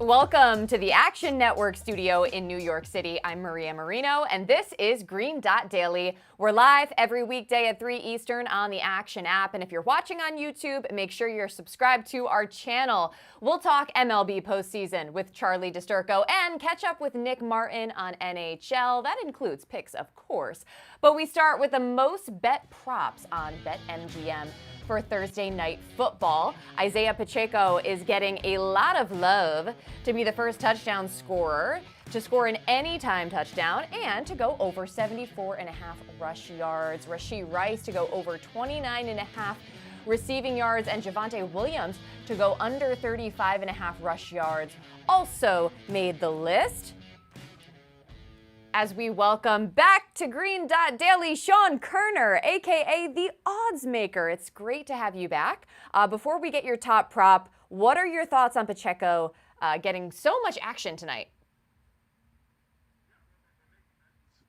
Welcome to the Action Network studio in New York City. I'm Maria Marino, and this is Green Dot Daily. We're live every weekday at 3 Eastern on the Action app, and if you're watching on YouTube, make sure you're subscribed to our channel. We'll talk MLB postseason with Charlie DiSturco and catch up with Nick Martin on NHL. That includes picks, of course. But we start with the most bet props on BetMGM. For Thursday night football, Isaiah Pacheco is getting a lot of love to be the first touchdown scorer to score an anytime touchdown and to go over 74.5 rush yards. Rashee Rice to go over 29.5 receiving yards, and Javonte Williams to go under 35.5 rush yards also made the list. As we welcome back to Green Dot Daily, Sean Koerner, aka the Odds Maker. It's great to have you back. Before we get your top prop, what are your thoughts on Pacheco getting so much action tonight?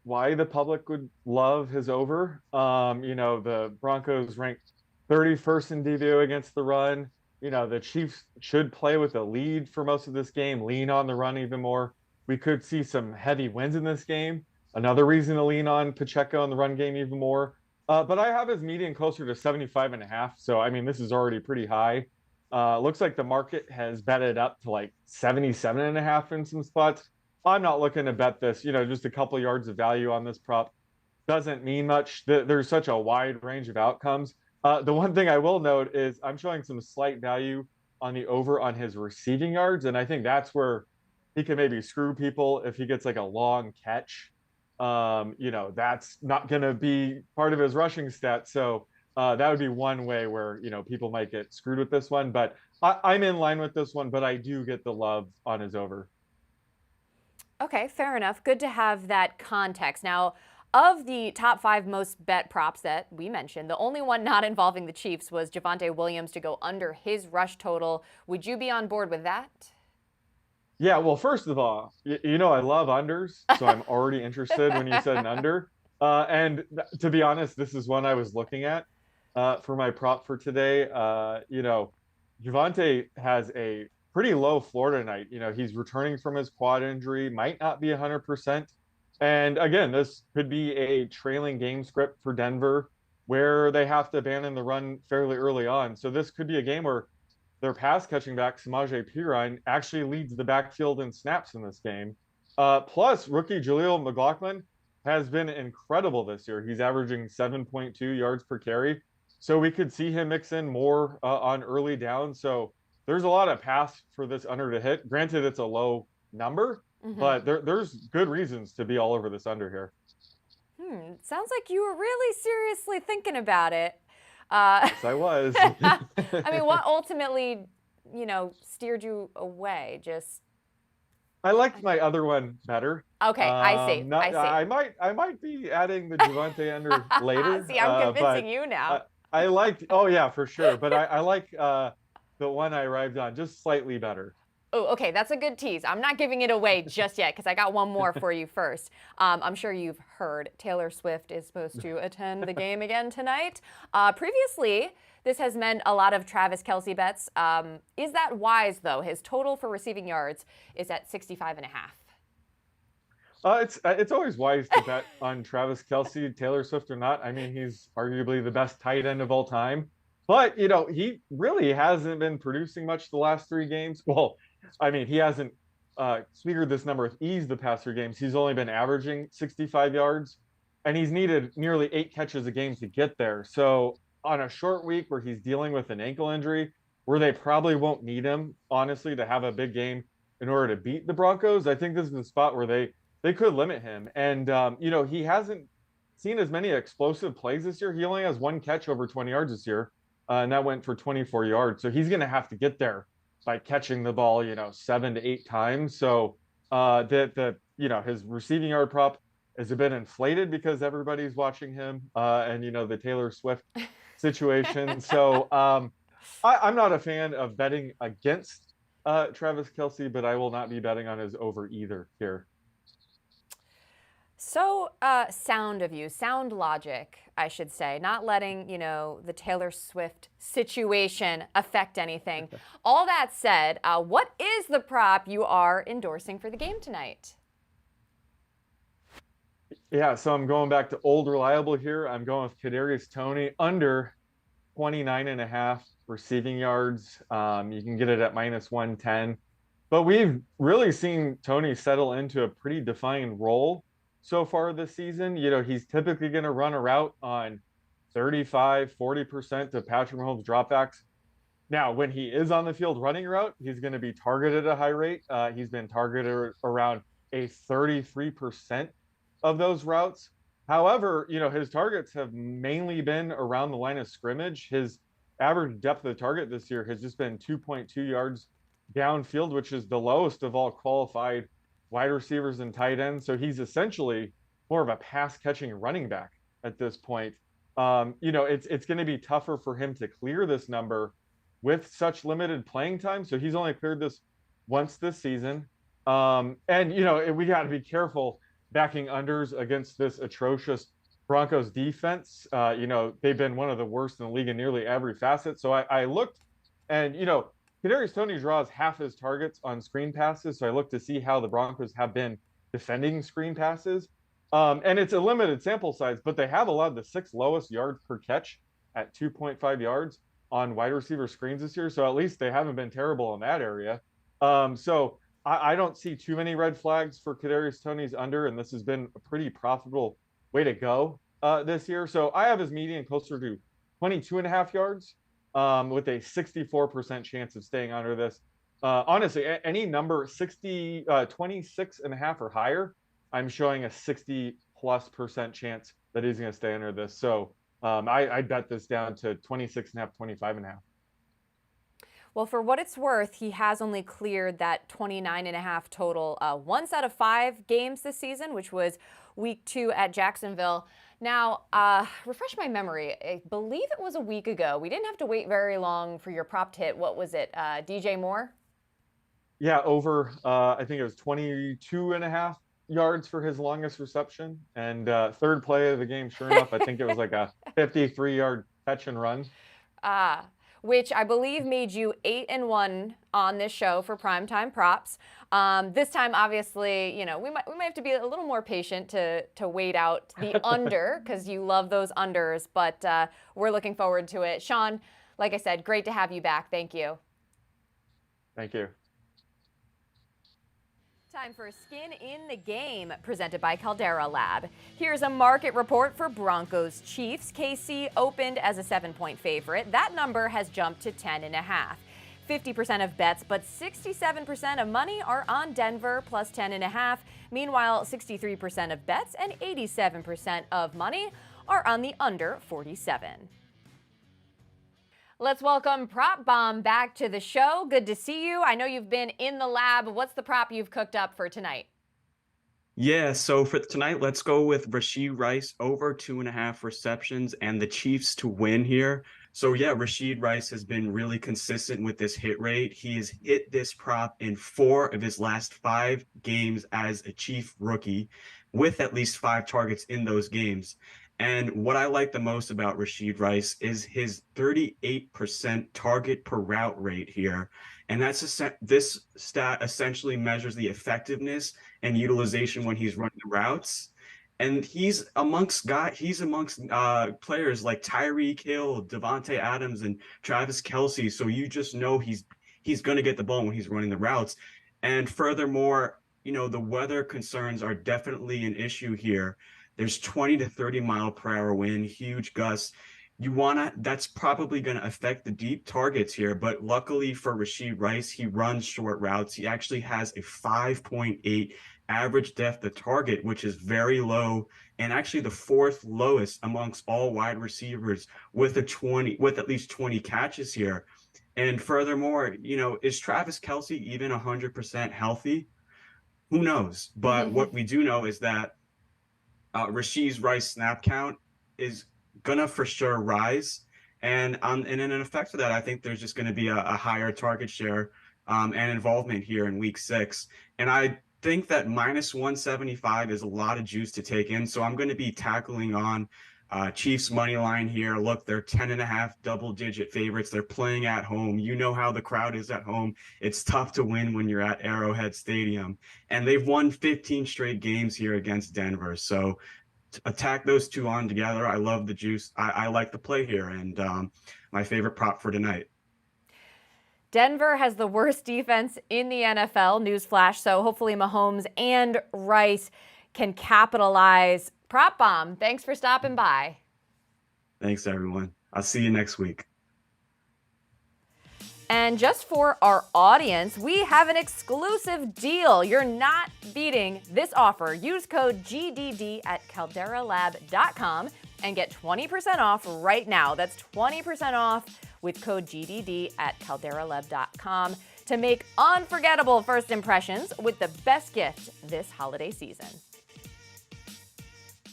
Why the public would love his over. The Broncos ranked 31st in DVO against the run. The Chiefs should play with a lead for most of this game, lean on the run even more. We could see some heavy wins in this game. Another reason to lean on Pacheco in the run game even more. But I have his median closer to 75.5. So, this is already pretty high. Looks like the market has betted up to like 77.5 in some spots. I'm not looking to bet this. Just a couple yards of value on this prop doesn't mean much. There's such a wide range of outcomes. The one thing I will note is I'm showing some slight value on the over on his receiving yards. And I think that's where he can maybe screw people if he gets like a long catch. That's not going to be part of his rushing stat. So that would be one way where, people might get screwed with this one. But I'm in line with this one, but I do get the love on his over. Okay, fair enough. Good to have that context. Now, of the top 5 most bet props that we mentioned, the only one not involving the Chiefs was Javonte Williams to go under his rush total. Would you be on board with that? Yeah, well, first of all, I love unders, so I'm already interested when you said an under. To be honest, this is one I was looking at for my prop for today. Javonte has a pretty low floor tonight. He's returning from his quad injury, might not be 100%. And again, this could be a trailing game script for Denver where they have to abandon the run fairly early on. So this could be a game where their pass catching back, Samaje Perine, actually leads the backfield in snaps in this game. Plus, rookie Jaleel McLaughlin has been incredible this year. He's averaging 7.2 yards per carry. So we could see him mix in more on early down. So there's a lot of pass for this under to hit. Granted, it's a low number, but there's good reasons to be all over this under here. Sounds like you were really seriously thinking about it. Yes, I was. What ultimately, steered you away? I liked my other one better. Okay, I see. I might be adding the Javonte under later. See, I'm convincing you now. I liked. Oh yeah, for sure. But I like the one I arrived on just slightly better. Oh, okay, that's a good tease. I'm not giving it away just yet because I got one more for you first. I'm sure you've heard Taylor Swift is supposed to attend the game again tonight. Previously, this has meant a lot of Travis Kelce bets. Is that wise, though? His total for receiving yards is at 65.5. It's always wise to bet on Travis Kelce, Taylor Swift or not. He's arguably the best tight end of all time. But, he really hasn't been producing much the last 3 games. Well, he hasn't speared this number with ease the past 3 games. He's only been averaging 65 yards, and he's needed nearly 8 catches a game to get there. So on a short week where he's dealing with an ankle injury, where they probably won't need him, honestly, to have a big game in order to beat the Broncos, I think this is the spot where they could limit him. And, he hasn't seen as many explosive plays this year. He only has 1 catch over 20 yards this year, and that went for 24 yards. So he's going to have to get there by catching the ball, 7 to 8 times. So his receiving yard prop has been inflated because everybody's watching him and the Taylor Swift situation. So I'm not a fan of betting against Travis Kelce, but I will not be betting on his over either here. So sound of you, sound logic, I should say, not letting, the Taylor Swift situation affect anything. All that said, what is the prop you are endorsing for the game tonight? Yeah, so I'm going back to old reliable here. I'm going with Kadarius Toney under 29 and a half receiving yards. You can get it at minus 110. But we've really seen Tony settle into a pretty defined role so far this season. He's typically going to run a route on 35, 40% of Patrick Mahomes dropbacks. Now, when he is on the field running a route, he's going to be targeted at a high rate. He's been targeted around a 33% of those routes. However, his targets have mainly been around the line of scrimmage. His average depth of target this year has just been 2.2 yards downfield, which is the lowest of all qualified wide receivers and tight ends. So he's essentially more of a pass catching running back at this point. It's going to be tougher for him to clear this number with such limited playing time. So he's only cleared this once this season. We got to be careful backing unders against this atrocious Broncos defense. They've been one of the worst in the league in nearly every facet. So I looked and, Kadarius Toney draws half his targets on screen passes. So I looked to see how the Broncos have been defending screen passes. And it's a limited sample size, but they have allowed the sixth lowest yards per catch at 2.5 yards on wide receiver screens this year. So at least they haven't been terrible in that area. So I don't see too many red flags for Kadarius Toney's under, and this has been a pretty profitable way to go this year. So I have his median closer to 22 and a half yards with a 64% chance of staying under this. Honestly, any number 26 and a half or higher, I'm showing a 60+% chance that he's going to stay under this. So I bet this down to 26 and a half, 25 and a half. Well, for what it's worth, he has only cleared that 29 and a half total once out of 5 games this season, which was week 2 at Jacksonville. Now, refresh my memory. I believe it was a week ago. We didn't have to wait very long for your prop to hit. What was it? DJ Moore? Yeah, over, I think it was 22 and a half yards for his longest reception. And third play of the game, sure enough, I think it was like a 53-yard catch and run. Which I believe made you 8-1 on this show for primetime props. This time, obviously, we might have to be a little more patient to wait out the under because you love those unders, but we're looking forward to it. Sean, like I said, great to have you back. Thank you. Thank you. Time for Skin in the Game, presented by Caldera Lab. Here's a market report for Broncos Chiefs. KC opened as a 7-point favorite. That number has jumped to 10.5. 50% of bets, but 67% of money are on Denver plus 10.5. Meanwhile, 63% of bets and 87% of money are on the under 47. Let's welcome Prop Bomb back to the show. Good to see you. I know you've been in the lab. What's the prop you've cooked up for tonight? Yeah, so for tonight, let's go with Rashee Rice over 2.5 receptions and the Chiefs to win here. So yeah, Rashee Rice has been really consistent with this hit rate. He has hit this prop in 4 of his last 5 games as a Chief rookie with at least 5 targets in those games. And what I like the most about Rashee Rice is his 38% target per route rate here. And this stat essentially measures the effectiveness and utilization when he's running the routes. And he's amongst players like Tyreek Hill, Devontae Adams, and Travis Kelce. So you just know he's going to get the ball when he's running the routes. And furthermore, the weather concerns are definitely an issue here. There's 20 to 30 mile per hour wind, huge gusts. That's probably going to affect the deep targets here. But luckily for Rashee Rice, he runs short routes. He actually has a 5.8 average depth of target, which is very low and actually the 4th lowest amongst all wide receivers with at least 20 catches here. And furthermore, is Travis Kelce even 100% healthy? Who knows? But what we do know is that Rashee Rice snap count is gonna for sure rise, and in effect of that, I think there's just going to be a higher target share and involvement here in week 6. And I think that -175 is a lot of juice to take in. So I'm going to be tackling on Chiefs money line here. Look, they're 10.5 double-digit favorites. They're playing at home. You know how the crowd is at home. It's tough to win when you're at Arrowhead Stadium. And they've won 15 straight games here against Denver. So attack those two on together. I love the juice. I like the play here, and my favorite prop for tonight. Denver has the worst defense in the NFL, newsflash, so hopefully Mahomes and Rice can capitalize. Prop Bomb, thanks for stopping by. Thanks, everyone. I'll see you next week. And just for our audience, we have an exclusive deal. You're not beating this offer. Use code GDD at calderalab.com and get 20% off right now. That's 20% off with code GDD at calderalab.com to make unforgettable first impressions with the best gift this holiday season.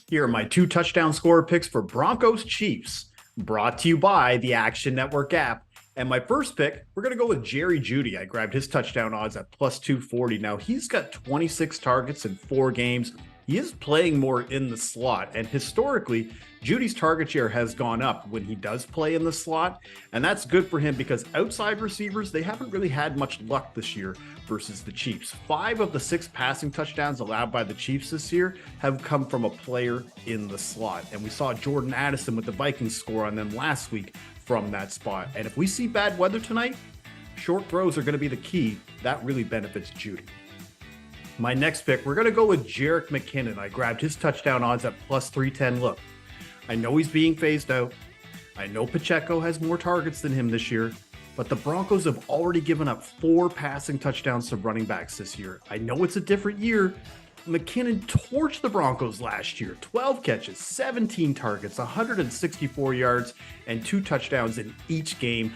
Here are my 2 touchdown scorer picks for Broncos Chiefs, brought to you by the Action Network app. And my first pick, we're going to go with Jerry Jeudy. I grabbed his touchdown odds at plus 240. Now, he's got 26 targets in 4 games. He is playing more in the slot. And historically, Judy's target share has gone up when he does play in the slot. And that's good for him because outside receivers, they haven't really had much luck this year versus the Chiefs. 5 of the 6 passing touchdowns allowed by the Chiefs this year have come from a player in the slot. And we saw Jordan Addison with the Vikings score on them last week from that spot. And if we see bad weather tonight, short throws are going to be the key. That really benefits Jeudy. My next pick, we're going to go with Jerick McKinnon. I grabbed his touchdown odds at plus 310. Look, I know he's being phased out. I know Pacheco has more targets than him this year, but the Broncos have already given up 4 passing touchdowns to running backs this year. I know it's a different year. McKinnon torched the Broncos last year. 12 catches, 17 targets, 164 yards, and 2 touchdowns in each game.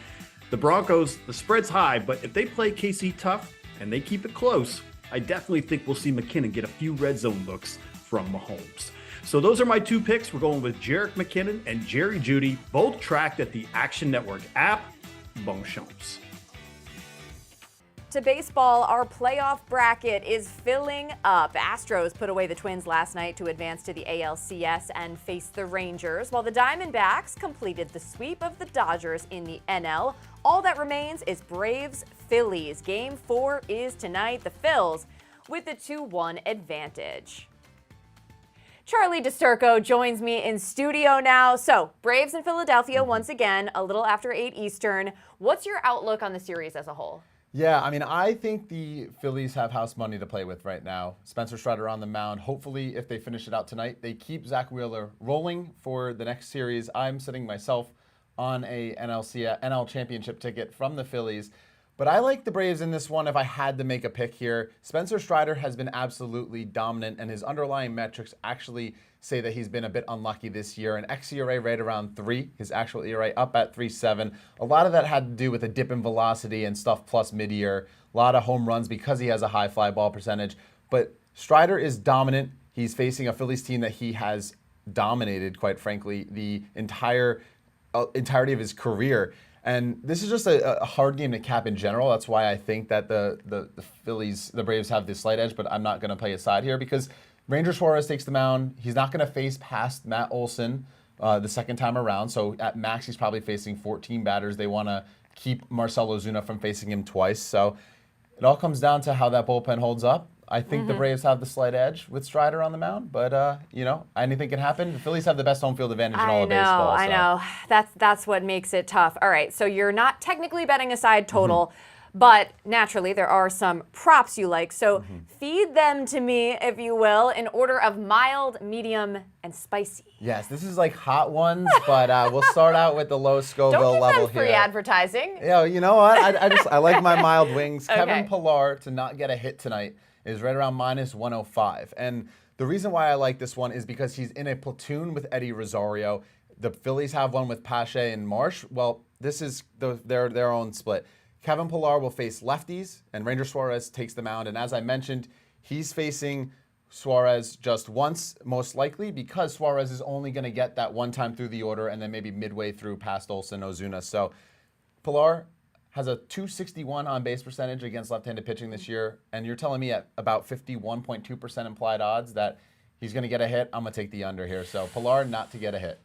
The Broncos, the spread's high, but if they play KC tough and they keep it close, I definitely think we'll see McKinnon get a few red zone looks from Mahomes. So those are my 2 picks. We're going with Jerick McKinnon and Jerry Jeudy, both tracked at the Action Network app. Bon chance. To baseball, our playoff bracket is filling up. Astros put away the Twins last night to advance to the ALCS and face the Rangers, while the Diamondbacks completed the sweep of the Dodgers in the NL. All that remains is Braves-Phillies. Game 4 is tonight. The Phils with the 2-1 advantage. Charlie DiSturco joins me in studio now. So, Braves in Philadelphia once again, a little after 8 Eastern. What's your outlook on the series as a whole? Yeah, I mean, I think the Phillies have house money to play with right now. Spencer Strider on the mound. Hopefully, if they finish it out tonight, they keep Zach Wheeler rolling for the next series. I'm sitting myself on a NL championship ticket from the Phillies. But I like the Braves in this one if I had to make a pick here. Spencer Strider has been absolutely dominant, and his underlying metrics actually say that he's been a bit unlucky this year. An xERA right around 3, his actual ERA up at 3.7. A lot of that had to do with a dip in velocity and stuff plus mid-year. A lot of home runs because he has a high fly ball percentage. But Strider is dominant. He's facing a Phillies team that he has dominated, quite frankly, the entirety of his career. And this is just a hard game to cap in general. That's why I think that the Braves have this slight edge, but I'm not going to play a side here because Ranger Suarez takes the mound. He's not going to face past Matt Olson the second time around. So at max, he's probably facing 14 batters. They want to keep Marcell Ozuna from facing him twice. So it all comes down to how that bullpen holds up. I think the Braves have the slight edge with Strider on the mound, but anything can happen. The Phillies have the best home field advantage in all of baseball. I know. That's what makes it tough. All right, so you're not technically betting a side total, but naturally there are some props you like. So feed them to me, if you will, in order of mild, medium, and spicy. Yes, this is like hot ones, but we'll start out with the low Scoville Don't give level them free here. advertising. Yeah, you know what? I like my mild wings. Okay. Kevin Pillar to not get a hit tonight is right around -105. And the reason why I like this one is because he's in a platoon with Eddie Rosario. The Phillies have one with Pache and Marsh. Well, this is their own split. Kevin Pillar will face lefties, and Ranger Suarez takes the mound. And as I mentioned, he's facing Suarez just once, most likely, because Suarez is only going to get that one time through the order and then maybe midway through past Olson, Ozuna. So Pillar has a 261 on base percentage against left-handed pitching this year, and you're telling me at about 51.2% implied odds that he's going to get a hit. I'm going to take the under here. So Pilar not to get a hit.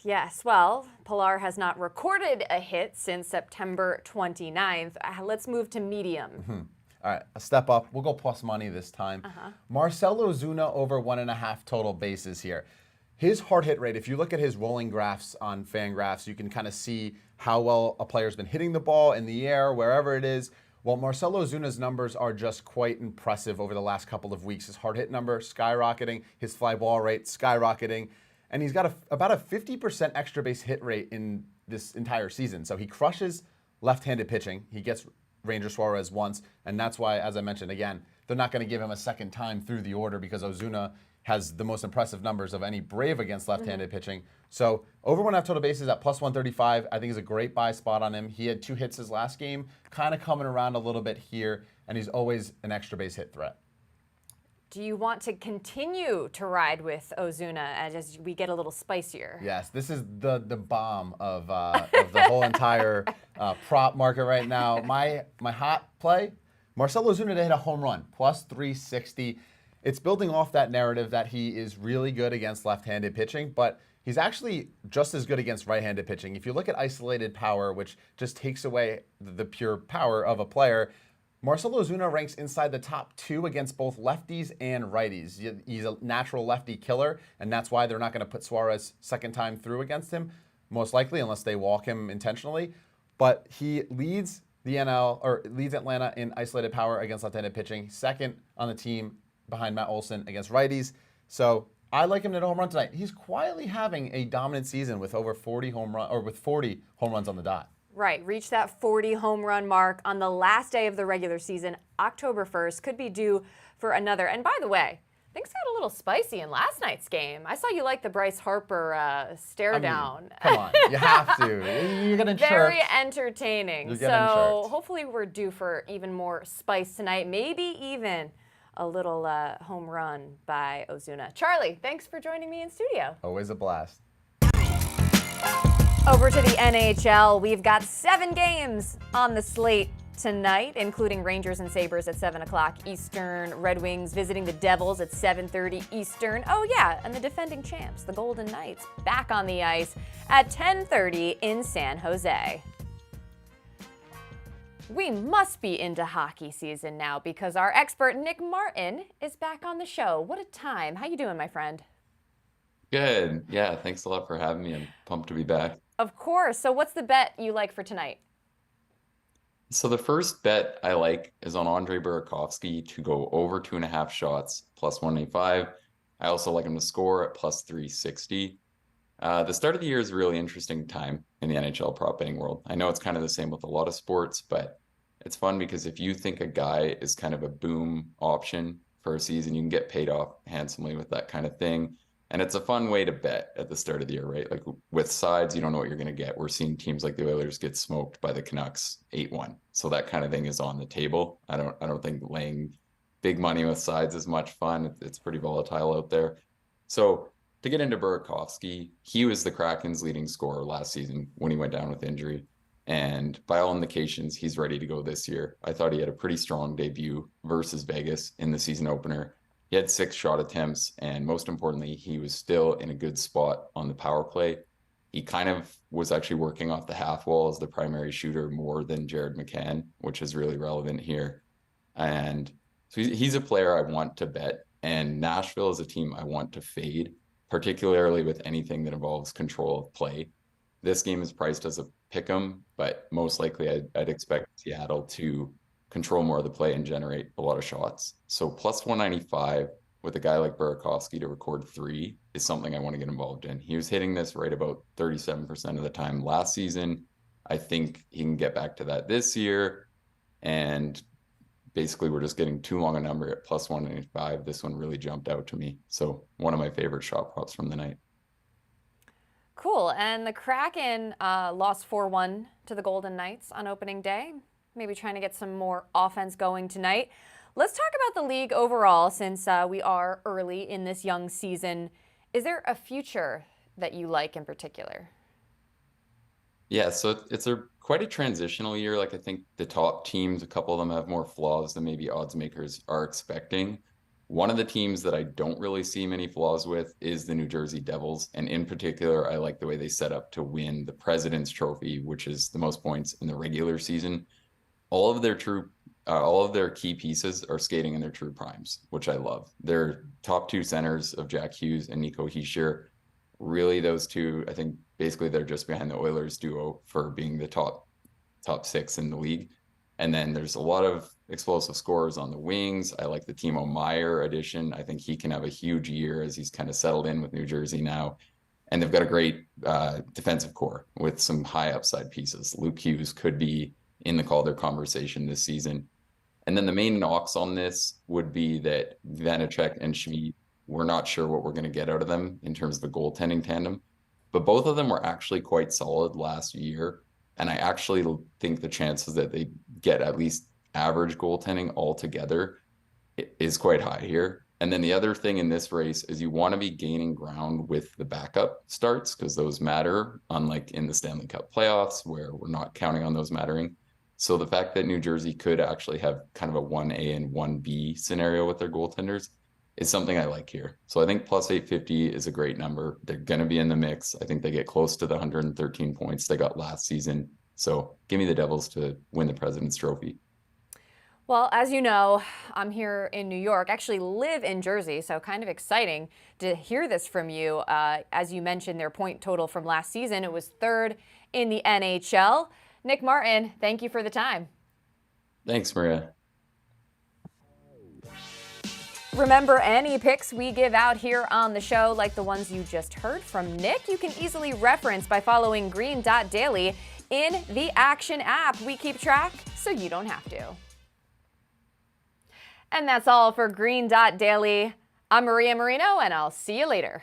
Yes, well, Pilar has not recorded a hit since September 29th. Let's move to medium. All right, a step up. We'll go plus money this time. Marcell Ozuna over 1.5 total bases here. His hard hit rate, if you look at his rolling graphs on Fangraphs, you can kind of see how well a player's been hitting the ball in the air, wherever it is. Well, Marcell Ozuna's numbers are just quite impressive over the last couple of weeks. His hard hit number skyrocketing, his fly ball rate skyrocketing, and he's got about a 50% extra base hit rate in this entire season. So he crushes left-handed pitching. He gets Ranger Suarez once, and that's why, as I mentioned again, they're not going to give him a second time through the order because Ozuna has the most impressive numbers of any Brave against left-handed pitching. So over 1.5 total bases at plus 135, I think is a great buy spot on him. He had 2 hits his last game, kind of coming around a little bit here, and he's always an extra base hit threat. Do you want to continue to ride with Ozuna as we get a little spicier? Yes, this is the bomb of the whole entire prop market right now. My hot play, Marcell Ozuna to hit a home run, plus 360. It's building off that narrative that he is really good against left-handed pitching, but he's actually just as good against right-handed pitching. If you look at isolated power, which just takes away the pure power of a player, Marcell Ozuna ranks inside the top 2 against both lefties and righties. He's a natural lefty killer, and that's why they're not going to put Suarez second time through against him, most likely, unless they walk him intentionally. But he leads the NL, or leads Atlanta in isolated power against left-handed pitching, second on the team behind Matt Olson against righties. So I like him to hit a home run tonight. He's quietly having a dominant season with over 40 home runs on the dot. Right, reach that 40 home run mark on the last day of the regular season, October 1st. Could be due for another. And by the way, things got a little spicy in last night's game. I saw you like the Bryce Harper stare down. Come on, you have to. You're getting chirped. Very entertaining. You're getting So chirped. hopefully we're due for even more spice tonight. Maybe even a little home run by Ozuna. Charlie, thanks for joining me in studio. Always a blast. Over to the NHL, we've got 7 games on the slate tonight, including Rangers and Sabres at 7 o'clock Eastern, Red Wings visiting the Devils at 7:30 Eastern. Oh yeah, and the defending champs, the Golden Knights, back on the ice at 10:30 in San Jose. We must be into hockey season now because our expert Nick Martin is back on the show. What a time. How you doing, my friend? Good. Yeah, thanks a lot for having me. I'm pumped to be back. Of course. So what's the bet you like for tonight? So the first bet I like is on Andre Burakovsky to go over 2.5 shots, plus 185. I also like him to score at plus 360. The start of the year is a really interesting time in the NHL prop betting world. I know it's kind of the same with a lot of sports, but it's fun because if you think a guy is kind of a boom option for a season, you can get paid off handsomely with that kind of thing. And it's a fun way to bet at the start of the year, right? Like with sides, you don't know what you're going to get. We're seeing teams like the Oilers get smoked by the Canucks 8-1. So that kind of thing is on the table. I don't think laying big money with sides is much fun. It's pretty volatile out there. So to get into Burakovsky, he was the Kraken's leading scorer last season when he went down with injury. And by all indications, he's ready to go this year. I thought he had a pretty strong debut versus Vegas in the season opener. He had 6 shot attempts, and most importantly, he was still in a good spot on the power play. He kind of was actually working off the half wall as the primary shooter more than Jared McCann, which is really relevant here. And so he's a player I want to bet, and Nashville is a team I want to fade, particularly with anything that involves control of play. This game is priced as a pick 'em, but most likely I'd expect Seattle to control more of the play and generate a lot of shots. So plus 195 with a guy like Burakovsky to record 3 is something I want to get involved in. He was hitting this right about 37% of the time last season. I think he can get back to that this year. And basically we're just getting too long a number at plus 195. This one really jumped out to me. So one of my favorite shot props from the night. Cool. And the Kraken lost 4-1 to the Golden Knights on opening day. Maybe trying to get some more offense going tonight. Let's talk about the league overall since we are early in this young season. Is there a future that you like in particular? Yeah, so it's a quite a transitional year. Like I think the top teams, a couple of them have more flaws than maybe odds makers are expecting. One of the teams that I don't really see many flaws with is the New Jersey Devils. And in particular, I like the way they set up to win the President's Trophy, which is the most points in the regular season. All of their key pieces are skating in their true primes, which I love. Their top two centers of Jack Hughes and Nico Hischier, really those two, I think basically they're just behind the Oilers duo for being the top six in the league. And then there's a lot of explosive scorers on the wings. I like the Timo Meier addition. I think he can have a huge year as he's kind of settled in with New Jersey now. And they've got a great defensive core with some high upside pieces. Luke Hughes could be in the Calder conversation this season. And then the main knocks on this would be that Vanacek and Schmid, we're not sure what we're going to get out of them in terms of the goaltending tandem. But both of them were actually quite solid last year. And I actually think the chances that they get at least average goaltending altogether is quite high here. And then the other thing in this race is you want to be gaining ground with the backup starts because those matter, unlike in the Stanley Cup playoffs where we're not counting on those mattering. So the fact that New Jersey could actually have kind of a 1A and 1B scenario with their goaltenders is something I like here. So I think plus 850 is a great number. They're going to be in the mix. I think they get close to the 113 points they got last season. So give me the Devils to win the President's Trophy. Well, as you know, I'm here in New York, actually live in Jersey, so kind of exciting to hear this from you. As you mentioned, their point total from last season, it was third in the NHL. Nick Martin, thank you for the time. Thanks, Maria. Remember, any picks we give out here on the show, like the ones you just heard from Nick, you can easily reference by following Green Dot Daily in the Action app. We keep track so you don't have to. And that's all for Green Dot Daily. I'm Maria Marino, and I'll see you later.